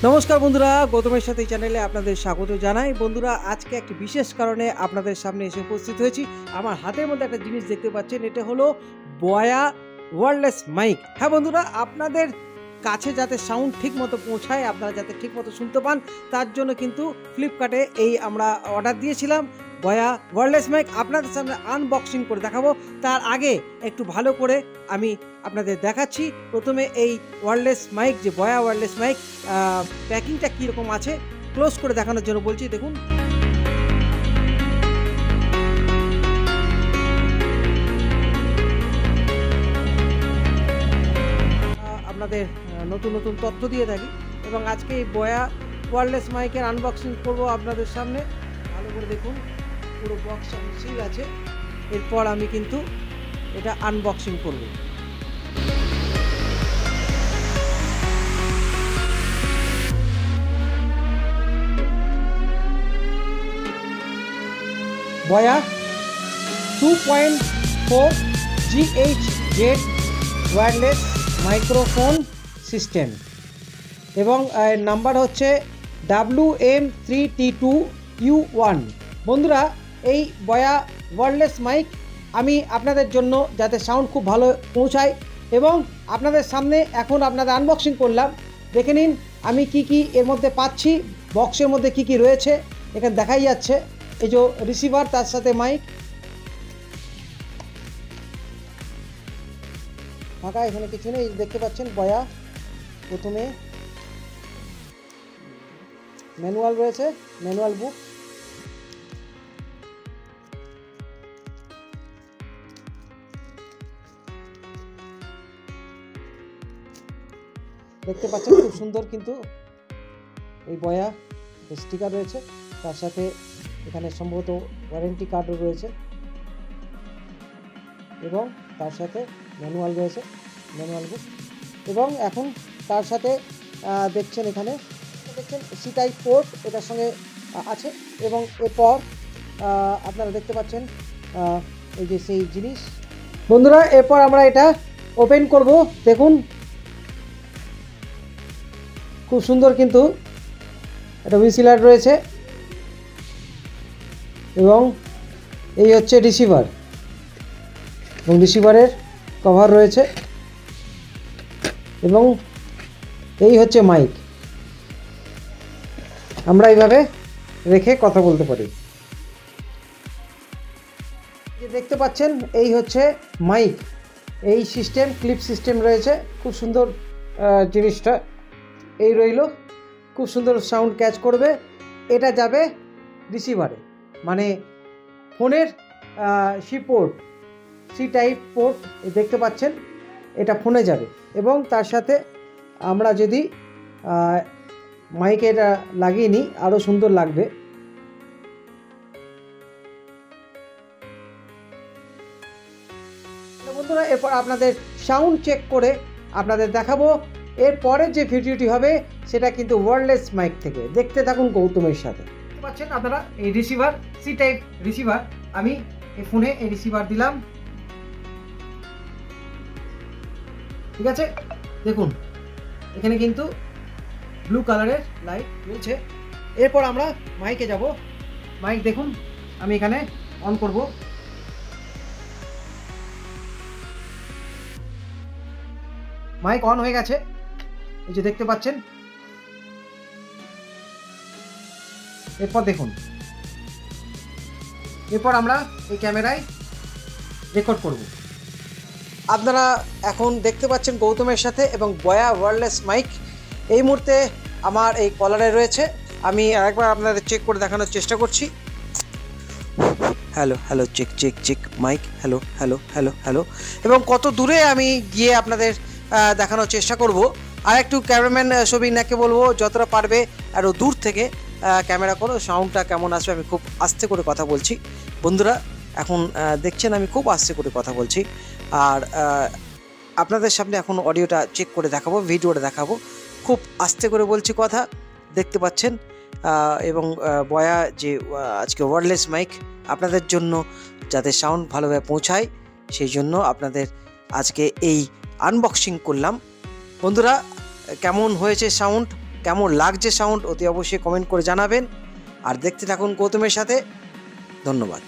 নমস্কার বন্ধুরা, গৌতমের সাথে এই চ্যানেলে আপনাদের স্বাগত জানাই। বন্ধুরা, আজকে একটি বিশেষ কারণে আপনাদের সামনে এসে উপস্থিত হয়েছি। আমার হাতের মধ্যে একটা জিনিস দেখতে পাচ্ছেন, এটা হলো বয়া ওয়্যারলেস মাইক। হ্যাঁ বন্ধুরা, আপনাদের কাছে যাতে সাউন্ড ঠিক মতো পৌঁছায়, আপনারা যাতে ঠিক মতো শুনতে পান, তার জন্য কিন্তু ফ্লিপকার্টে এই আমরা অর্ডার দিয়েছিলাম বয়া ওয়্যারলেস মাইক। আপনাদের সামনে আনবক্সিং করে দেখাবো। তার আগে একটু ভালো করে আমি আপনাদের দেখাচ্ছি। প্রথমে এই ওয়্যারলেস মাইক, যে বয়া ওয়্যারলেস মাইক, প্যাকিংটা কীরকম আছে ক্লোজ করে দেখানোর জন্য বলছি। দেখুন, আপনাদের নতুন নতুন তথ্য দিয়ে থাকি এবং আজকে এই বয়া ওয়্যারলেস মাইকের আনবক্সিং করব আপনাদের সামনে। ভালো করে দেখুন, পুরো বক্স সিল আছে। এরপর আমি কিন্তু এটা আনবক্সিং করব। বয়া 2.4 GHz ওয়্যারলেস মাইক্রোফোন সিস্টেম এবং নাম্বার হচ্ছে WM3T2U1। বন্ধুরা, এই বয়া ওয়্যারলেস মাইক আমি আপনাদের জন্য যাতে সাউন্ড খুব ভালো পৌঁছায় এবং আপনাদের সামনে এখন আপনাদের আনবক্সিং করলাম। দেখে নিন আমি কি কি এর মধ্যে পাচ্ছি, বক্সের মধ্যে কি কি রয়েছে এখানে দেখাই যাচ্ছে। এই যে রিসিভার, তার সাথে মাইক ফাঁকা, এখানে কিছু নেই। দেখতে পাচ্ছেন বয়া, প্রথমে ম্যানুয়াল রয়েছে, ম্যানুয়াল বুক, দেখতে পাচ্ছেন খুব সুন্দর কিন্তু এই বয়া স্টিকার রয়েছে। তার সাথে এখানে সম্ভবত ওয়ারেন্টি কার্ডও রয়েছে এবং তার সাথে ম্যানুয়াল রয়েছে, ম্যানুয়াল বুক। এবং এখন তার সাথে দেখছেন এখানে সি টাইপ পোর্ট এটার সঙ্গে আছে এবং এরপর আপনারা দেখতে পাচ্ছেন এই যে সেই জিনিস। বন্ধুরা, এরপর আমরা এটা ওপেন করব। দেখুন খুব সুন্দর কিন্তু একটা ভিসিলার রয়েছে এবং এই হচ্ছে রিসিভার এবং রিসিভারের কভার রয়েছে এবং এই হচ্ছে মাইক। আমরা এইভাবে রেখে কথা বলতে পারি। যে দেখতে পাচ্ছেন এই হচ্ছে মাইক, এই সিস্টেম ক্লিপ সিস্টেম রয়েছে। খুব সুন্দর জিনিসটা এই রইল, খুব সুন্দর সাউন্ড ক্যাচ করবে। এটা যাবে রিসিভারে, মানে ফোনের C port, C type port দেখতে পাচ্ছেন, এটা ফোনে যাবে এবং তার সাথে আমরা যদি মাইকে এটা লাগিয়ে নিই আরও সুন্দর লাগবে। বন্ধুরা, এরপর আপনাদের সাউন্ড চেক করে আপনাদের দেখাবো। এরপরের যে ভিডিওটি হবে সেটা কিন্তু ওয়্যারলেস মাইক থেকে। দেখতে থাকুন গৌতমের সাথে। দেখতে পাচ্ছেন আপনারা এই রিসিভার, সি টাইপ রিসিভার। আমি এই ফোনে এই রিসিভার দিলাম, ঠিক আছে। দেখুন এখানে কিন্তু ব্লু কালারের লাইট জ্বলছে। এরপর আমরা মাইকে যাব। মাইক দেখুন আমি এখানে অন করব। মাইক অন হয়ে গেছে, এই যে দেখতে পাচ্ছেন। এরপর দেখুন, এরপর আমরা এই ক্যামেরায় রেকর্ড করব। আপনারা এখন দেখতে পাচ্ছেন গৌতমের সাথে এবং বয়া ওয়্যারলেস মাইক এই মুহূর্তে আমার এই কলারে রয়েছে। আমি আরেকবার আপনাদের চেক করে দেখানোর চেষ্টা করছি। Hello hello, check check check, mic hello hello hello hello. এবং কত দূরে আমি গিয়ে আপনাদের দেখানোর চেষ্টা করব। আর একটু ক্যামেরাম্যান সবিনাকে বলবো যতটা পারবে আরও দূর থেকে ক্যামেরা করো, সাউন্ডটা কেমন আসবে। আমি খুব আস্তে করে কথা বলছি বন্ধুরা, এখন দেখছেন আমি খুব আস্তে করে কথা বলছি। আর আপনাদের সামনে এখন অডিওটা চেক করে দেখাবো, ভিডিওটা দেখাবো। খুব আস্তে করে বলছি কথা, দেখতে পাচ্ছেন। এবং বয়া যে আজকে ওয়্যারলেস মাইক আপনাদের জন্য যাতে সাউন্ড ভালোভাবে পৌঁছায়, সেই জন্য আপনাদের আজকে এই আনবক্সিং করলাম। বন্ধুরা, কেমন হয়েছে সাউন্ড কেমন লাগছে সাউন্ড অতি অবশ্যই কমেন্ট করে জানাবেন। আর দেখতে থাকুন গৌতমের সাথে। ধন্যবাদ।